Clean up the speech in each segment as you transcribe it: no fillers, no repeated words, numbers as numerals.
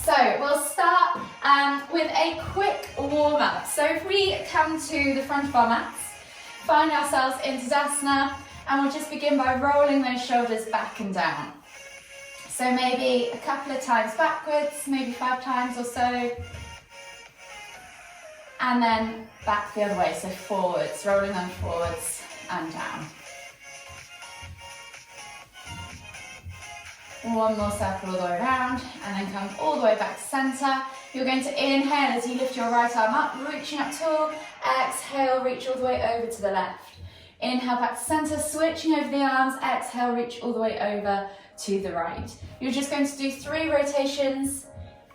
So we'll start with a quick warm-up. So if we come to the front of our mats, find ourselves in Tadasana, and we'll just begin by rolling those shoulders back and down. So maybe a couple of times backwards, maybe 5 times or so. And then back the other way, so forwards, rolling them forwards and down. One more circle all the way around, and then come all the way back to centre. You're going to inhale as you lift your right arm up, reaching up tall. Exhale, reach all the way over to the left. Inhale back to centre, switching over the arms. Exhale, reach all the way over to the right. You're just going to do 3 rotations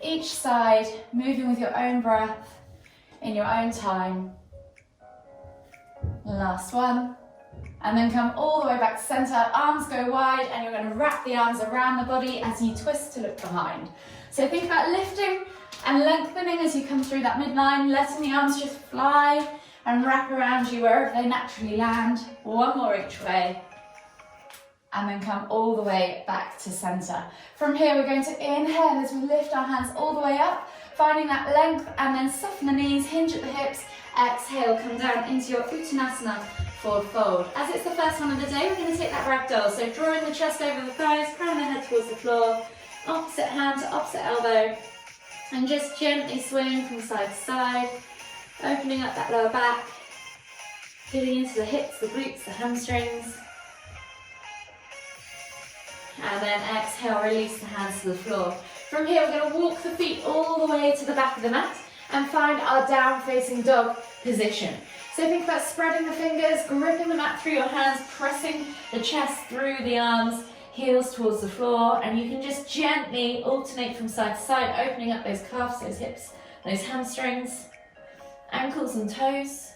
each side, moving with your own breath in your own time. Last one. And then come all the way back to centre, arms go wide, and you're going to wrap the arms around the body as you twist to look behind. So think about lifting and lengthening as you come through that midline, letting the arms just fly and wrap around you wherever they naturally land. One more each way. And then come all the way back to centre. From here, we're going to inhale as we lift our hands all the way up, finding that length, and then soften the knees, hinge at the hips. Exhale, come down into your Uttanasana, forward fold. As it's the first one of the day, we're going to take that ragdoll. So drawing the chest over the thighs, crown the head towards the floor, opposite hand to opposite elbow, and just gently swing from side to side, opening up that lower back, getting into the hips, the glutes, the hamstrings. And then exhale, release the hands to the floor. From here, we're going to walk the feet all the way to the back of the mat and find our down-facing dog position. So think about spreading the fingers, gripping the mat through your hands, pressing the chest through the arms, heels towards the floor, and you can just gently alternate from side to side, opening up those calves, those hips, those hamstrings, ankles and toes.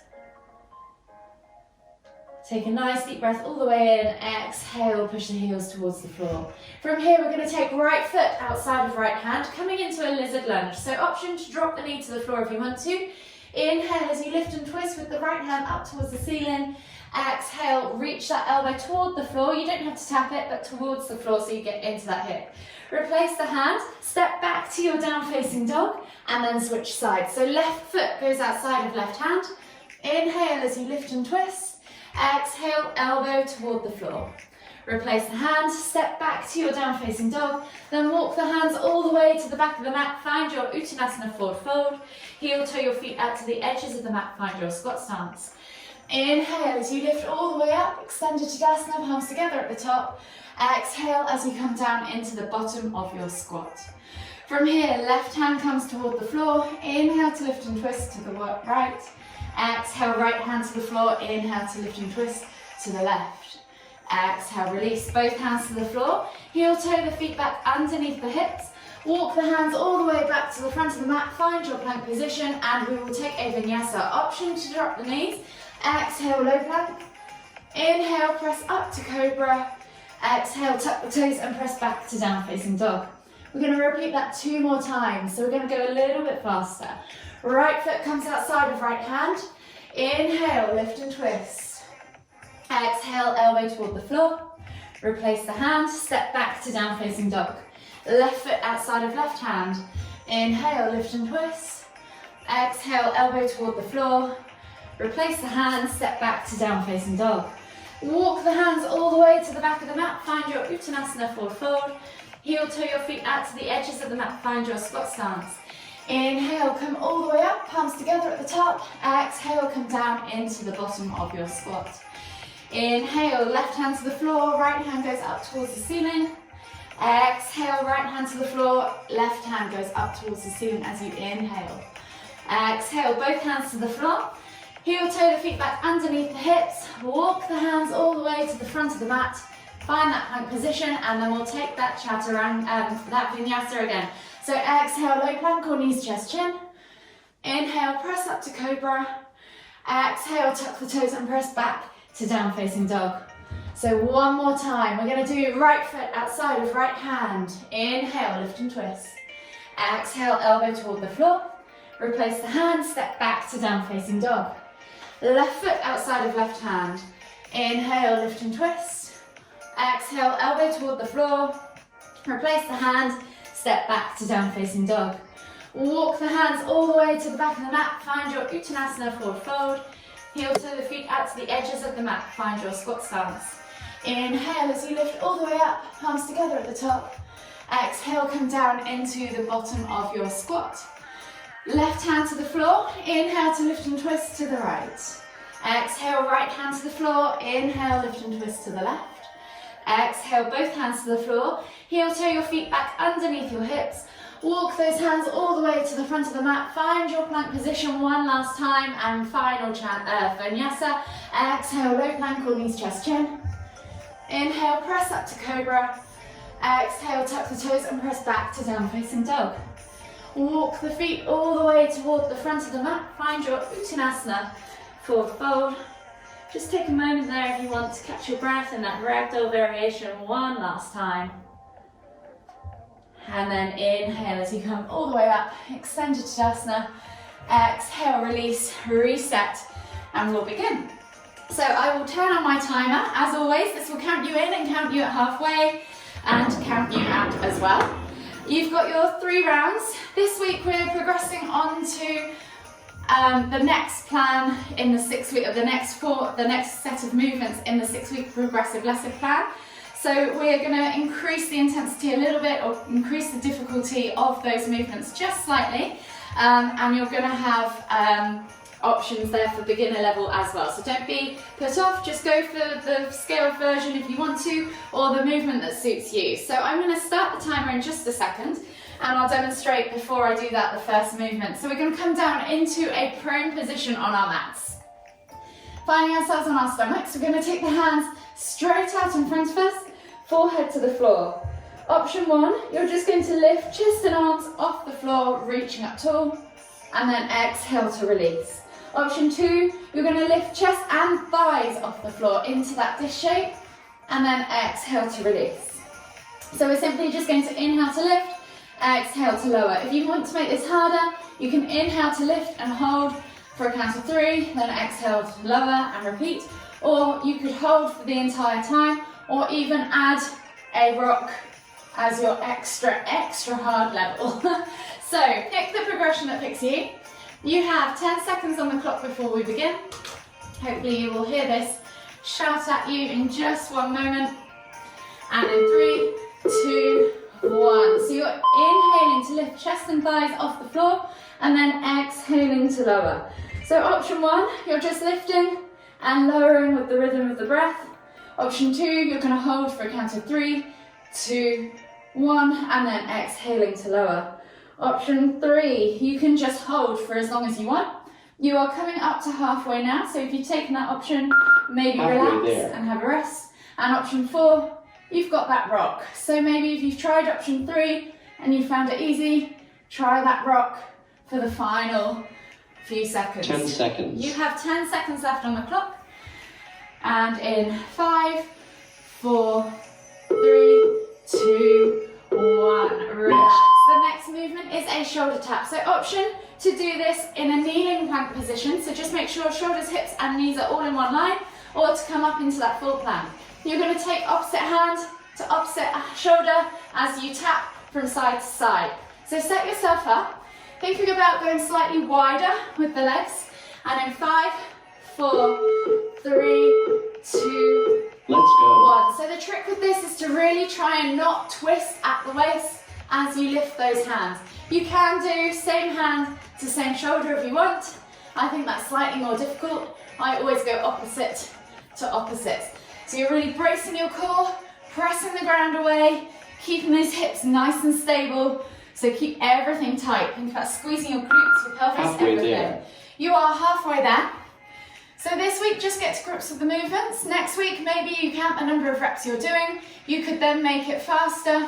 Take a nice deep breath all the way in, exhale, push the heels towards the floor. From here, we're going to take right foot outside of right hand, coming into a lizard lunge. So option to drop the knee to the floor if you want to. Inhale as you lift and twist with the right hand up towards the ceiling. Exhale, reach that elbow toward the floor. You don't have to tap it, but towards the floor so you get into that hip. Replace the hand, step back to your down-facing dog, and then switch sides. So left foot goes outside of left hand. Inhale as you lift and twist. Exhale, elbow toward the floor. Replace the hand, step back to your down-facing dog, then walk the hands all the way to the back of the mat, find your Uttanasana forward fold, heel toe your feet out to the edges of the mat, find your squat stance. Inhale as you lift all the way up, extended Tadasana, palms together at the top. Exhale as you come down into the bottom of your squat. From here, left hand comes toward the floor, inhale to lift and twist to the right. Exhale, right hand to the floor, inhale to lift and twist to the left. Exhale, release both hands to the floor, heel toe the feet back underneath the hips, walk the hands all the way back to the front of the mat, find your plank position, and we will take a vinyasa. Option to drop the knees, exhale, low plank, inhale, press up to cobra, exhale, tuck the toes and press back to down facing dog. We're going to repeat that 2 more times, so we're going to go a little bit faster. Right foot comes outside of right hand. Inhale, lift and twist. Exhale, elbow toward the floor. Replace the hand, step back to down facing dog. Left foot outside of left hand. Inhale, lift and twist. Exhale, elbow toward the floor. Replace the hand, step back to down facing dog. Walk the hands all the way to the back of the mat, find your Uttanasana forward fold. Heel toe your feet out to the edges of the mat, find your squat stance. Inhale, come all the way up, palms together at the top. Exhale, come down into the bottom of your squat. Inhale, left hand to the floor, right hand goes up towards the ceiling. Exhale, right hand to the floor, left hand goes up towards the ceiling as you inhale. Exhale, both hands to the floor. Heel toe the feet back underneath the hips. Walk the hands all the way to the front of the mat. Find that plank position, and then we'll take that chaturanga, that vinyasa again. So exhale, low plank or knees, chest, chin. Inhale, press up to cobra. Exhale, tuck the toes and press back to down facing dog. So one more time. We're going to do right foot outside of right hand. Inhale, lift and twist. Exhale, elbow toward the floor. Replace the hand, step back to down facing dog. Left foot outside of left hand. Inhale, lift and twist. Exhale, elbow toward the floor. Replace the hand, step back to down facing dog. Walk the hands all the way to the back of the mat, find your Uttanasana forward fold. Heel toe the feet out to the edges of the mat, find your squat stance. Inhale as you lift all the way up, palms together at the top. Exhale, come down into the bottom of your squat. Left hand to the floor, inhale to lift and twist to the right. Exhale, right hand to the floor, inhale, lift and twist to the left. Exhale, both hands to the floor, heel toe your feet back underneath your hips. Walk those hands all the way to the front of the mat, find your plank position one last time, and final vinyasa. Exhale, low plank or knees, chest, chin. Inhale, press up to cobra. Exhale, tuck the toes and press back to down facing dog. Walk the feet all the way toward the front of the mat, find your Uttanasana forward fold. Just take a moment there if you want to catch your breath in that ragdoll variation one last time. And then inhale as you come all the way up, extended Tadasana. Exhale, release, reset, and we'll begin. So I will turn on my timer. As always, this will count you in and count you at halfway and count you out as well. You've got your 3 rounds. This week we're progressing on to the next plan in the 6-week, the next set of movements in the 6-week progressive lesson plan. So we're going to increase the intensity a little bit, or increase the difficulty of those movements just slightly, and you're going to have options there for beginner level as well. So don't be put off, just go for the scaled version if you want to, or the movement that suits you. So I'm going to start the timer in just a second, and I'll demonstrate before I do that the first movement. So we're going to come down into a prone position on our mats. Finding ourselves on our stomachs, we're going to take the hands straight out in front of us, forehead to the floor. Option 1, you're just going to lift chest and arms off the floor, reaching up tall, and then exhale to release. Option 2, you're going to lift chest and thighs off the floor into that dish shape, and then exhale to release. So we're simply just going to inhale to lift, exhale to lower. If you want to make this harder, you can inhale to lift and hold for a count of 3, then exhale to lower and repeat, or you could hold for the entire time, or even add a rock as your extra hard level. So pick the progression that fits you. You have 10 seconds on the clock before we begin. Hopefully you will hear this shout at you in just one moment. And in 3, 2, 1. So you're inhaling to lift chest and thighs off the floor, and then exhaling to lower. So option 1, you're just lifting and lowering with the rhythm of the breath. Option 2, you're going to hold for a count of 3, 2, 1, and then exhaling to lower. Option 3, you can just hold for as long as you want. You are coming up to halfway now, so if you've taken that option, maybe relax and have a rest. And option 4, you've got that rock. So maybe if you've tried option 3 and you found it easy, try that rock for the final few seconds. 10 seconds. You have 10 seconds left on the clock. And in 5, 4, 3, 2, 1, relax. The next movement is a shoulder tap. So option to do this in a kneeling plank position. So just make sure shoulders, hips and knees are all in one line, or to come up into that full plank. You're going to take opposite hand to opposite shoulder as you tap from side to side. So set yourself up, thinking about going slightly wider with the legs. And in 5, 4, 3, 2, let's go. 1. So the trick with this is to really try and not twist at the waist as you lift those hands. You can do same hand to same shoulder if you want. I think that's slightly more difficult. I always go opposite to opposite. So you're really bracing your core, pressing the ground away, keeping those hips nice and stable. So keep everything tight. Think about squeezing your glutes, your pelvis, halfway everything. There. You are halfway there. So this week, just get to grips with the movements. Next week, maybe you count the number of reps you're doing. You could then make it faster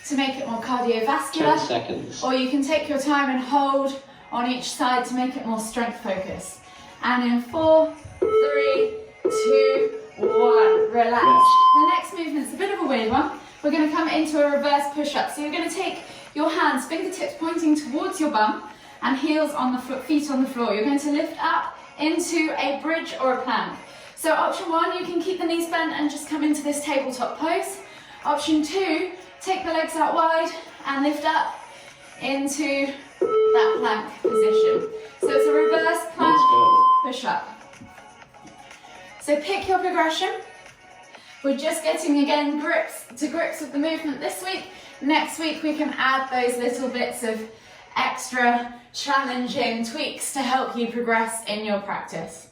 to make it more cardiovascular. 10 seconds. Or you can take your time and hold on each side to make it more strength focused. And in 4, 3, 2, 1, relax. The next movement's a bit of a weird one. We're going to come into a reverse push-up. So you're going to take your hands, fingertips pointing towards your bum, and heels on the feet on the floor. You're going to lift up into a bridge or a plank. So option 1, you can keep the knees bent and just come into this tabletop pose. Option 2, Take the legs out wide and lift up into that plank position. So it's a reverse plank push up. So pick your progression. We're just getting again grips with the movement this week. Next week we can add those little bits of extra challenging tweaks to help you progress in your practice.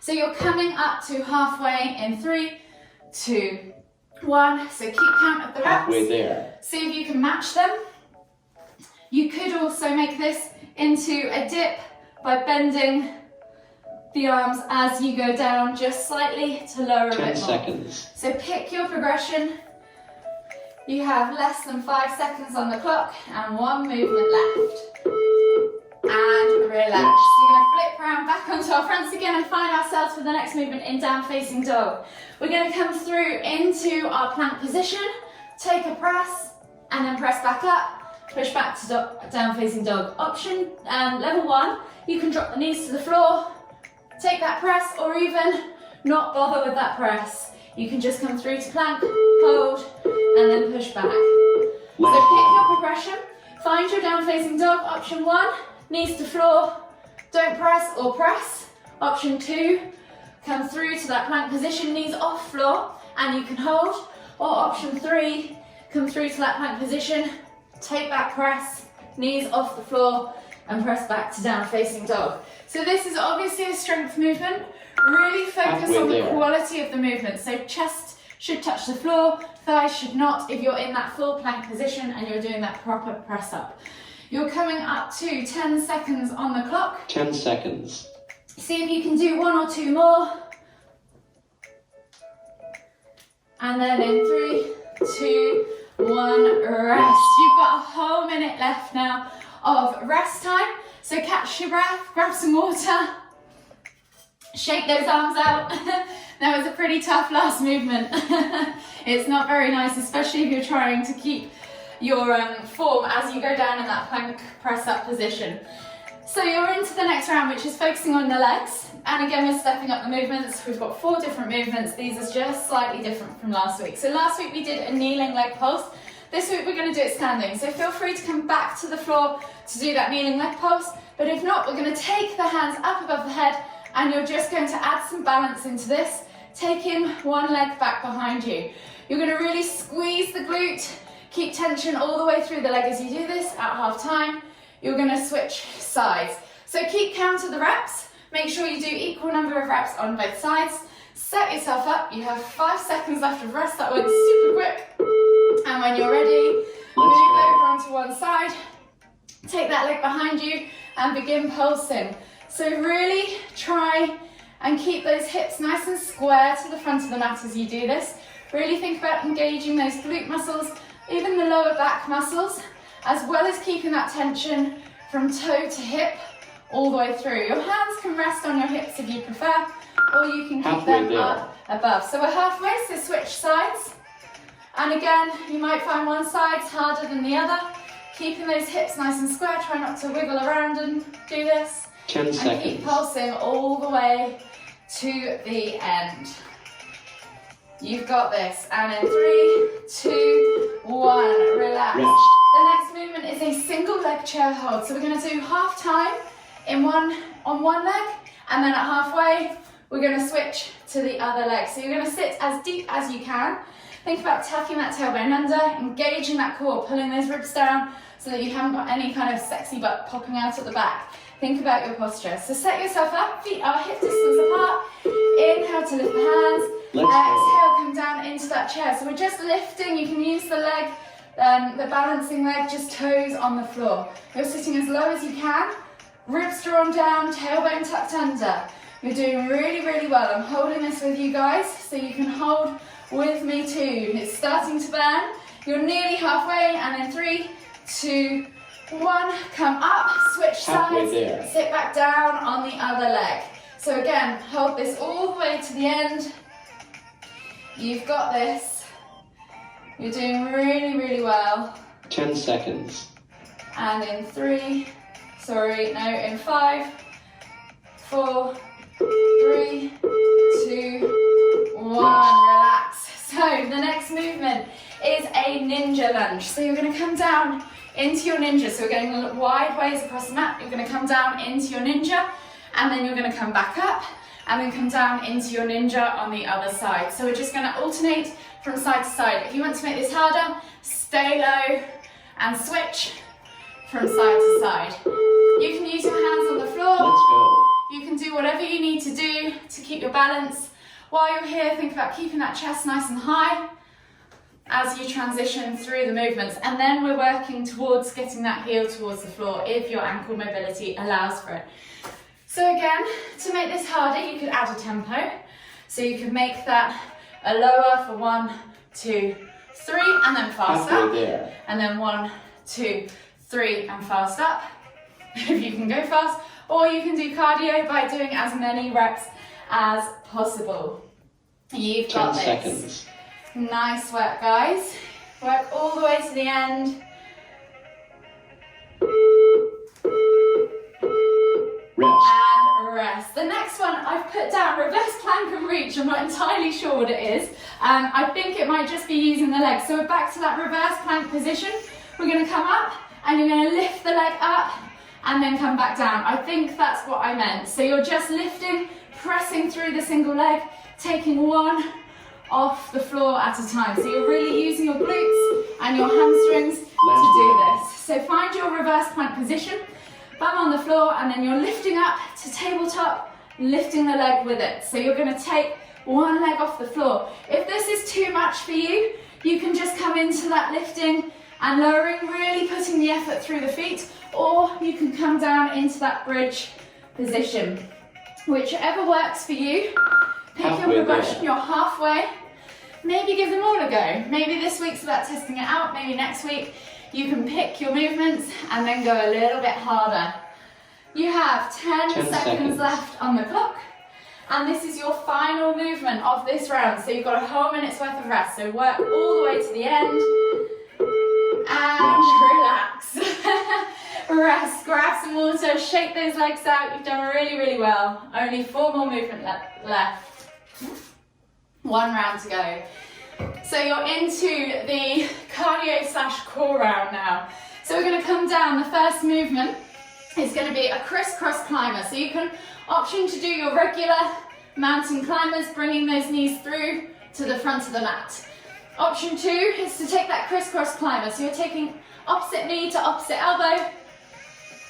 So you're coming up to halfway in 3, 2, 1. So keep count of the reps. Halfway there. See if you can match them. You could also make this into a dip by bending the arms as you go down just slightly to lower a bit more. 10 seconds. So pick your progression. You have less than 5 seconds on the clock and 1 movement left. And relax. So we're going to flip around back onto our fronts again and find ourselves for the next movement in down facing dog. We're going to come through into our plank position, take a press, and then press back up, push back to down facing dog. Option level 1, you can drop the knees to the floor, take that press, or even not bother with that press. You can just come through to plank, hold, and then push back. So pick your progression, find your down facing dog. Option 1, knees to floor, don't press or press. Option 2, come through to that plank position, knees off floor, and you can hold. Or option 3, come through to that plank position, take that press, knees off the floor, and press back to down facing dog. So this is obviously a strength movement. Really focus on the quality of the movement. So chest should touch the floor, thighs should not if you're in that full plank position and you're doing that proper press up. You're coming up to 10 seconds on the clock. 10 seconds. See if you can do 1 or 2 more. And then in 3, 2, 1, rest. You've got a whole minute left now of rest time. So catch your breath, grab some water, shake those arms out. That was a pretty tough last movement. It's not very nice, especially if you're trying to keep your form as you go down in that plank press up position. So you're into the next round, which is focusing on the legs. And again, we're stepping up the movements. We've got 4 different movements. These are just slightly different from last week. So last week we did a kneeling leg pulse. This week we're going to do it standing. So feel free to come back to the floor to do that kneeling leg pulse. But if not, we're going to take the hands up above the head and you're just going to add some balance into this, taking one leg back behind you. You're going to really squeeze the glute, keep tension all the way through the leg as you do this. At half time, you're going to switch sides. So keep count of the reps. Make sure you do equal number of reps on both sides. Set yourself up. You have 5 seconds left of rest. That went super quick. And when you're ready, move over onto one side. Take that leg behind you and begin pulsing. So really try and keep those hips nice and square to the front of the mat as you do this. Really think about engaging those glute muscles, even the lower back muscles, as well as keeping that tension from toe to hip all the way through. Your hands can rest on your hips if you prefer, or you can keep them up above. So we're halfway, so switch sides. And again, you might find one side's harder than the other. Keeping those hips nice and square, try not to wiggle around and do this. 10 seconds. And keep pulsing all the way to the end. You've got this. And in 3, 2, 1, relax. Rest. The next movement is a single leg chair hold. So we're going to do half time on one leg, and then at halfway, we're going to switch to the other leg. So you're going to sit as deep as you can. Think about tucking that tailbone under, engaging that core, pulling those ribs down so that you haven't got any kind of sexy butt popping out at the back. Think about your posture. So set yourself up, feet are hip distance apart. Inhale to lift the hands. Exhale, come down into that chair. So we're just lifting. You can use the leg, the balancing leg, just toes on the floor. You're sitting as low as you can. Ribs drawn down, tailbone tucked under. You're doing really, really well. I'm holding this with you guys, so you can hold with me too. It's starting to burn. You're nearly halfway, and in 3, 2, 1, come up, switch sides, sit back down on the other leg. So again, hold this all the way to the end. You've got this. You're doing really, really well. 10 seconds. And in 5, 4, 3, 2, 1, relax. So the next movement is a ninja lunge. So you're going to come down into your ninja. So we're going wide ways across the mat. You're going to come down into your ninja, and then you're going to come back up, and then come down into your ninja on the other side. So we're just going to alternate from side to side. If you want to make this harder, stay low and switch from side to side. You can use your hands on the floor. Let's go. You can do whatever you need to do to keep your balance. While you're here, think about keeping that chest nice and high as you transition through the movements. And then we're working towards getting that heel towards the floor if your ankle mobility allows for it. So again, to make this harder, you could add a tempo. So you could make that a lower for 1, 2, 3, and then fast Halfway up. there. And then 1, 2, 3, and fast up. If you can go fast, or you can do cardio by doing as many reps as possible. You've got 10 this. seconds. Nice work, guys. Work all the way to the end. Rest. And rest. The next one I've put down, reverse plank and reach. I'm not entirely sure what it is. I think it might just be using the legs. So we're back to that reverse plank position. We're going to come up and you're going to lift the leg up and then come back down. I think that's what I meant. So you're just lifting, pressing through the single leg, taking one off the floor at a time. So you're really using your glutes and your hamstrings to do this. So find your reverse plank position, bum on the floor, and then you're lifting up to tabletop, lifting the leg with it. So you're going to take one leg off the floor. If this is too much for you, you can just come into that lifting and lowering, really putting the effort through the feet, or you can come down into that bridge position. Whichever works for you. Pick your progression, you're halfway. Maybe give them all a go. Maybe this week's about testing it out, maybe next week you can pick your movements and then go a little bit harder. You have 10 seconds left on the clock, and this is your final movement of this round. So you've got a whole minute's worth of rest. So work all the way to the end and relax. Rest, grab some water, shake those legs out. You've done really, really well. Only 4 more movements left. 1 round to go. So you're into the cardio / core round now. So we're going to come down. The first movement is going to be a crisscross climber. So you can option to do your regular mountain climbers, bringing those knees through to the front of the mat. Option 2 is to take that crisscross climber. So you're taking opposite knee to opposite elbow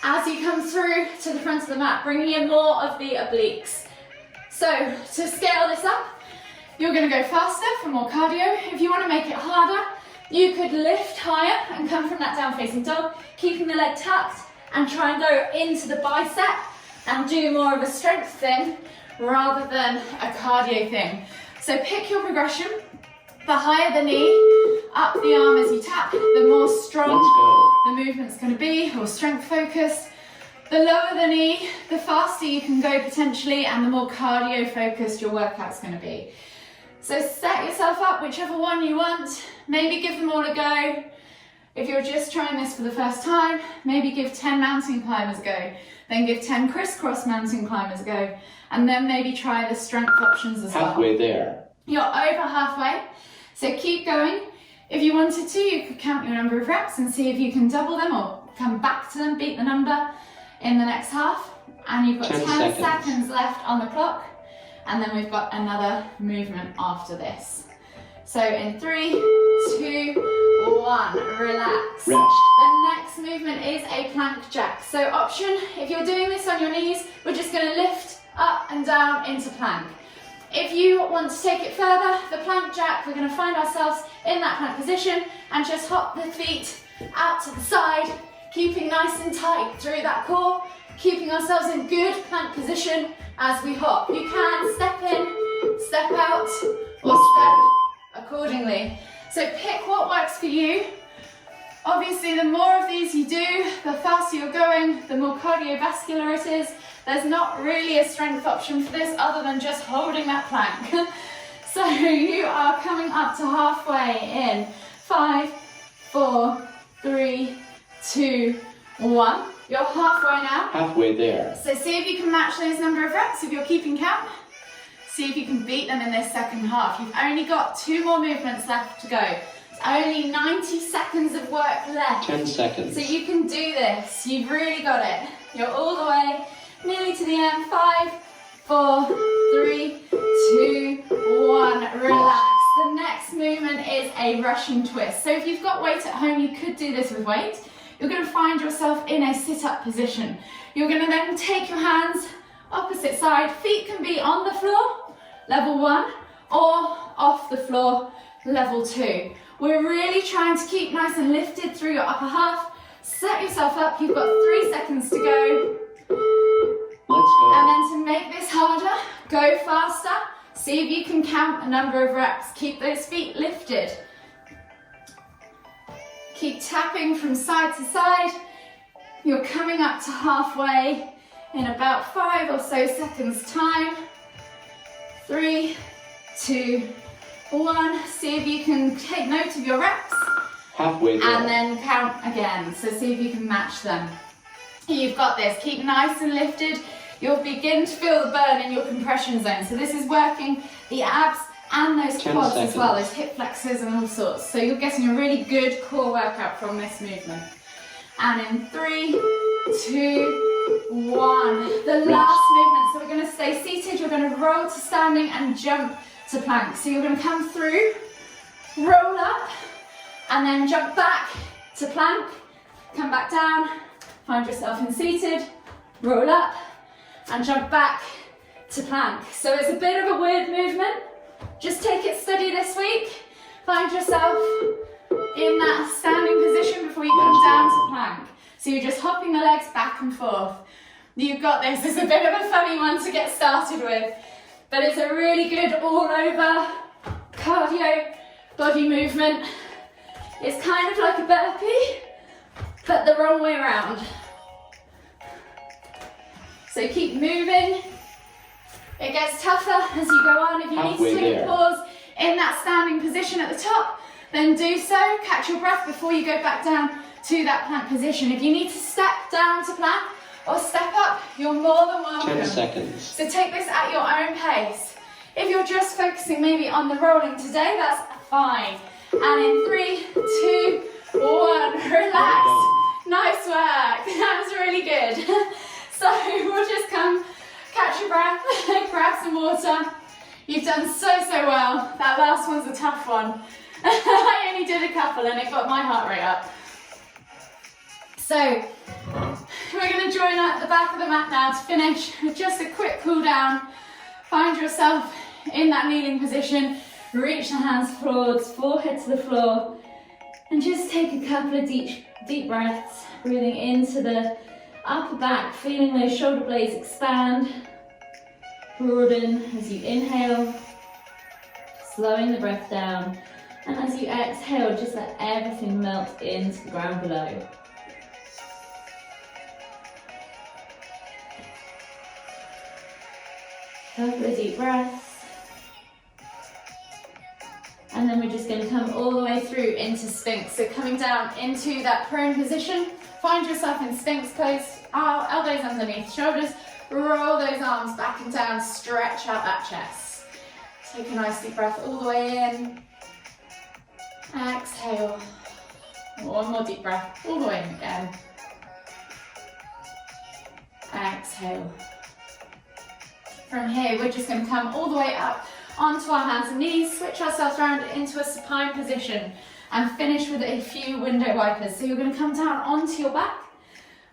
as you come through to the front of the mat, bringing in more of the obliques. So to scale this up, you're going to go faster for more cardio. If you want to make it harder, you could lift higher and come from that down facing dog, keeping the leg tucked, and try and go into the bicep and do more of a strength thing rather than a cardio thing. So pick your progression. The higher the knee, up the arm as you tap, the more strong the movement's going to be, or strength focused. The lower the knee, the faster you can go potentially, and the more cardio focused your workout's going to be. So set yourself up, whichever one you want. Maybe give them all a go. If you're just trying this for the first time, maybe give 10 mountain climbers a go. Then give 10 crisscross mountain climbers a go. And then maybe try the strength options as well. Halfway there. You're over halfway. So keep going. If you wanted to, you could count your number of reps and see if you can double them or come back to them, beat the number in the next half. And you've got 10 seconds left on the clock. And then we've got another movement after this. So in 3, 2, 1, relax. Rest. The next movement is a plank jack. So option, if you're doing this on your knees, we're just going to lift up and down into plank. If you want to take it further, the plank jack, we're going to find ourselves in that plank position and just hop the feet out to the side, keeping nice and tight through that core, keeping ourselves in good plank position as we hop. You can step in, step out, or step accordingly. So pick what works for you. Obviously, the more of these you do, the faster you're going, the more cardiovascular it is. There's not really a strength option for this other than just holding that plank. So you are coming up to halfway in 5, 4, 3, 2, 1. You're halfway now. Halfway there. So see if you can match those number of reps if you're keeping count. See if you can beat them in this second half. You've only got 2 more movements left to go. It's Only 90 seconds of work left. 10 seconds. So you can do this. You've really got it. You're all the way nearly to the end. 5, 4, 3, 2, 1. Relax. The next movement is a Russian twist. So if you've got weight at home, you could do this with weight. You're going to find yourself in a sit-up position. You're going to then take your hands opposite side. Feet can be on the floor, level 1, or off the floor, level 2. We're really trying to keep nice and lifted through your upper half. Set yourself up. You've got 3 seconds to go. Let's go. And then to make this harder, go faster. See if you can count a number of reps. Keep those feet lifted. Keep tapping from side to side. You're coming up to halfway in about 5 or so seconds time. 3, 2, 1. See if you can take note of your reps. Halfway there. And then count again. So see if you can match them. You've got this. Keep nice and lifted. You'll begin to feel the burn in your compression zone. So this is working the abs and those 10 quads seconds. as well, those hip flexors and all sorts. So you're getting a really good core workout from this movement. And in 3, 2, 1. The last movement. So we're going to stay seated. You're going to roll to standing and jump to plank. So you're going to come through, roll up, and then jump back to plank. Come back down. Find yourself in seated. Roll up and jump back to plank. So it's a bit of a weird movement. Just take it steady this week. Find yourself in that standing position before you come down to plank. So you're just hopping the legs back and forth. You've got this. It's a bit of a funny one to get started with, but it's a really good all-over cardio body movement. It's kind of like a burpee, but the wrong way around. So keep moving. It gets tougher as you go on. If you need to take a pause in that standing position at the top, then do so. Catch your breath before you go back down to that plank position. If you need to step down to plank or step up, you're more than welcome. 10 seconds. So take this at your own pace. If you're just focusing maybe on the rolling today, that's fine. And in 3, 2, 1, relax. Nice work. That was really good. So we'll just come, catch your breath, grab some water. You've done so well. That last one's a tough one. I only did a couple and it got my heart rate up. So we're going to join at the back of the mat now to finish with just a quick cool down. Find yourself in that kneeling position. Reach the hands towards forehead to the floor and just take a couple of deep breaths, breathing into the upper back, feeling those shoulder blades expand, broaden as you inhale, slowing the breath down, and as you exhale, just let everything melt into the ground below. Couple of deep breaths. And then we're just going to come all the way through into Sphinx. So coming down into that prone position, find yourself in Sphinx pose, elbows underneath shoulders, roll those arms back and down, stretch out that chest. Take a nice deep breath all the way in. Exhale. One more deep breath, all the way in again. Exhale. From here, we're just going to come all the way up onto our hands and knees, switch ourselves around into a supine position and finish with a few window wipers. So you're going to come down onto your back,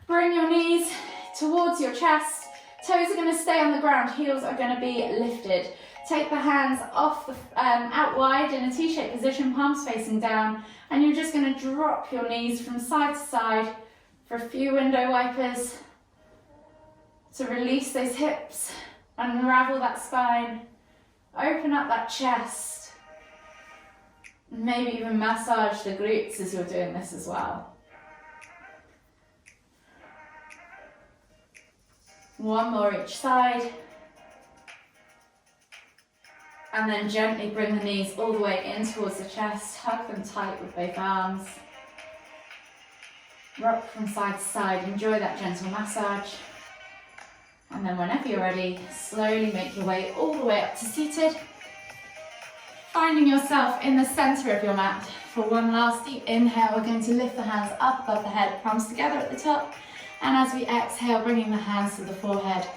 bring your knees towards your chest, toes are going to stay on the ground, heels are going to be lifted. Take the hands off the, out wide in a T-shaped position, palms facing down, and you're just going to drop your knees from side to side for a few window wipers to release those hips, unravel that spine, open up that chest, and maybe even massage the glutes as you're doing this as well. One more each side. And then gently bring the knees all the way in towards the chest, hug them tight with both arms. Rock from side to side, enjoy that gentle massage. And then whenever you're ready, slowly make your way all the way up to seated. finding yourself in the center of your mat. For one last deep inhale, we're going to lift the hands up above the head, palms together at the top. And as we exhale, bringing the hands to the forehead,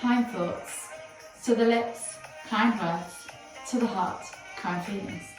kind thoughts, to the lips, kind words, to the heart, kind feelings.